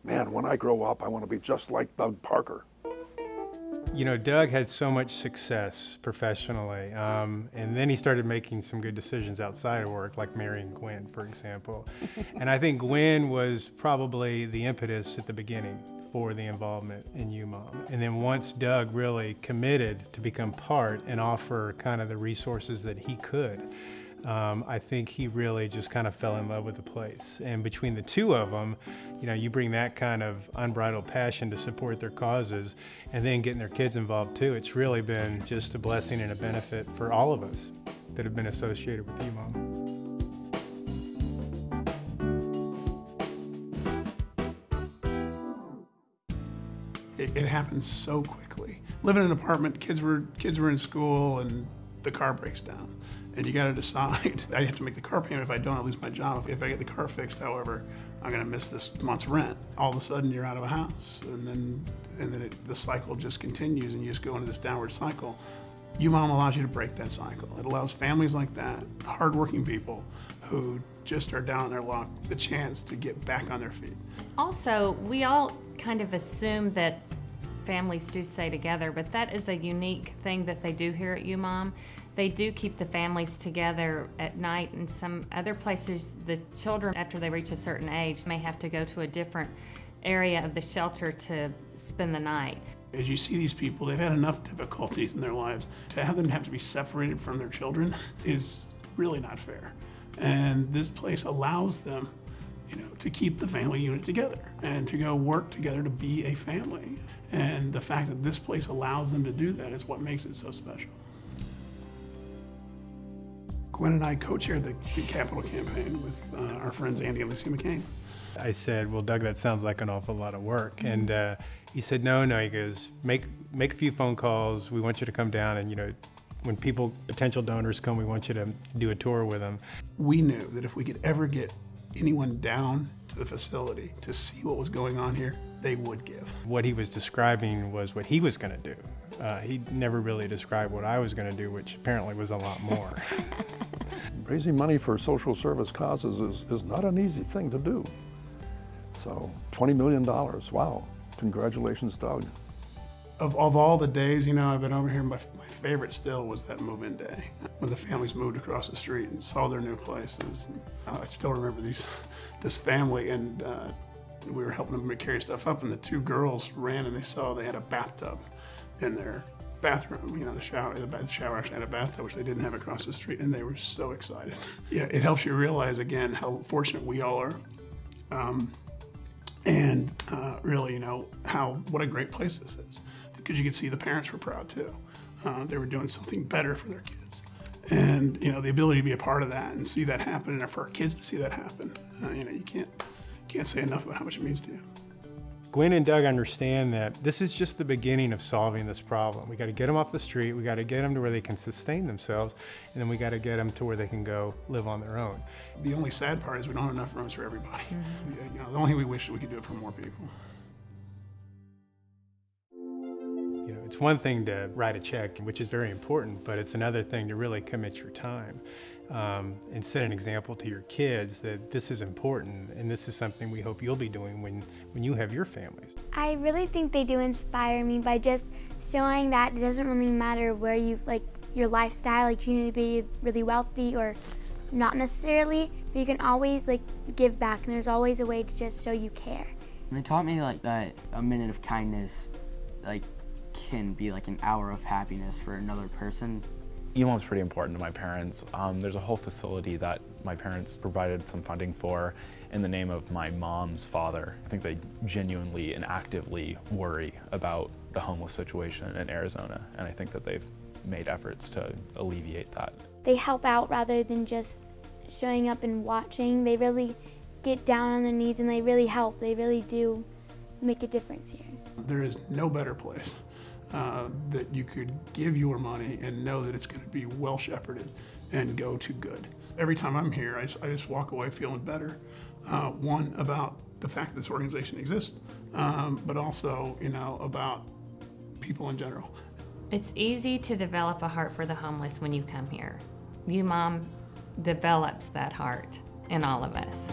man, when I grow up, I want to be just like Doug Parker. You know, Doug had so much success professionally, and then he started making some good decisions outside of work, like marrying Gwen, for example. And I think Gwen was probably the impetus at the beginning for the involvement in UMOM. And then once Doug really committed to become part and offer kind of the resources that he could, I think he really just kind of fell in love with the place. And between the two of them, you know, you bring that kind of unbridled passion to support their causes and then getting their kids involved too. It's really been just a blessing and a benefit for all of us that have been associated with UMOM. It happens so quickly. Living in an apartment, kids were in school and the car breaks down. And you gotta decide, I have to make the car payment. If I don't, I lose my job. If I get the car fixed, however, I'm gonna miss this month's rent. All of a sudden you're out of a house, and then the cycle just continues and you just go into this downward cycle. UMOM allows you to break that cycle. It allows families like that, hardworking people who just are down on their luck, the chance to get back on their feet. Also, we all kind of assume that families do stay together, but that is a unique thing that they do here at UMOM. They do keep the families together at night. In some other places, the children, after they reach a certain age, may have to go to a different area of the shelter to spend the night. As you see these people, they've had enough difficulties in their lives. To have them have to be separated from their children is really not fair. And this place allows them, you know, to keep the family unit together and to go work together to be a family. And the fact that this place allows them to do that is what makes it so special. Gwen and I co-chaired the Capital campaign with our friends Andy and Lucy McCain. I said, well, Doug, that sounds like an awful lot of work. And he said, no, he goes, make a few phone calls. We want you to come down and, you know, when potential donors come, we want you to do a tour with them. We knew that if we could ever get anyone down to the facility to see what was going on here, they would give. What he was describing was what he was gonna do. He never really described what I was gonna do, which apparently was a lot more. Raising money for social service causes is not an easy thing to do. So $20 million, wow, congratulations, Doug. Of all the days, you know, I've been over here, my favorite still was that move-in day, when the families moved across the street and saw their new places. And, I still remember this family, and we were helping them carry stuff up, and the two girls ran and they saw they had a bathtub in their bathroom. You know, the shower actually had a bathtub, which they didn't have across the street, and they were so excited. Yeah, it helps you realize, again, how fortunate we all are. And really, you know, what a great place this is. Because you could see the parents were proud too. They were doing something better for their kids. And, you know, the ability to be a part of that and see that happen, and for our kids to see that happen, you know, you can't say enough about how much it means to you. Gwen and Doug understand that this is just the beginning of solving this problem. We got to get them off the street, we got to get them to where they can sustain themselves, and then we got to get them to where they can go live on their own. The only sad part is we don't have enough rooms for everybody. Mm-hmm. You know, the only thing we wish is we could do it for more people. You know, it's one thing to write a check, which is very important, but it's another thing to really commit your time and set an example to your kids that this is important, and this is something we hope you'll be doing when you have your families. I really think they do inspire me by just showing that it doesn't really matter where you, like, your lifestyle, like you need to be really wealthy or not necessarily, but you can always, like, give back, and there's always a way to just show you care. They taught me, like, that a minute of kindness, like, can be like an hour of happiness for another person. UMOM's pretty important to my parents. There's a whole facility that my parents provided some funding for in the name of my mom's father. I think they genuinely and actively worry about the homeless situation in Arizona, and I think that they've made efforts to alleviate that. They help out rather than just showing up and watching. They really get down on their knees and they really help. They really do make a difference here. There is no better place that you could give your money and know that it's going to be well shepherded and go to good. Every time I'm here, I just walk away feeling better. One, about the fact that this organization exists, but also, you know, about people in general. It's easy to develop a heart for the homeless when you come here. UMOM develops that heart in all of us.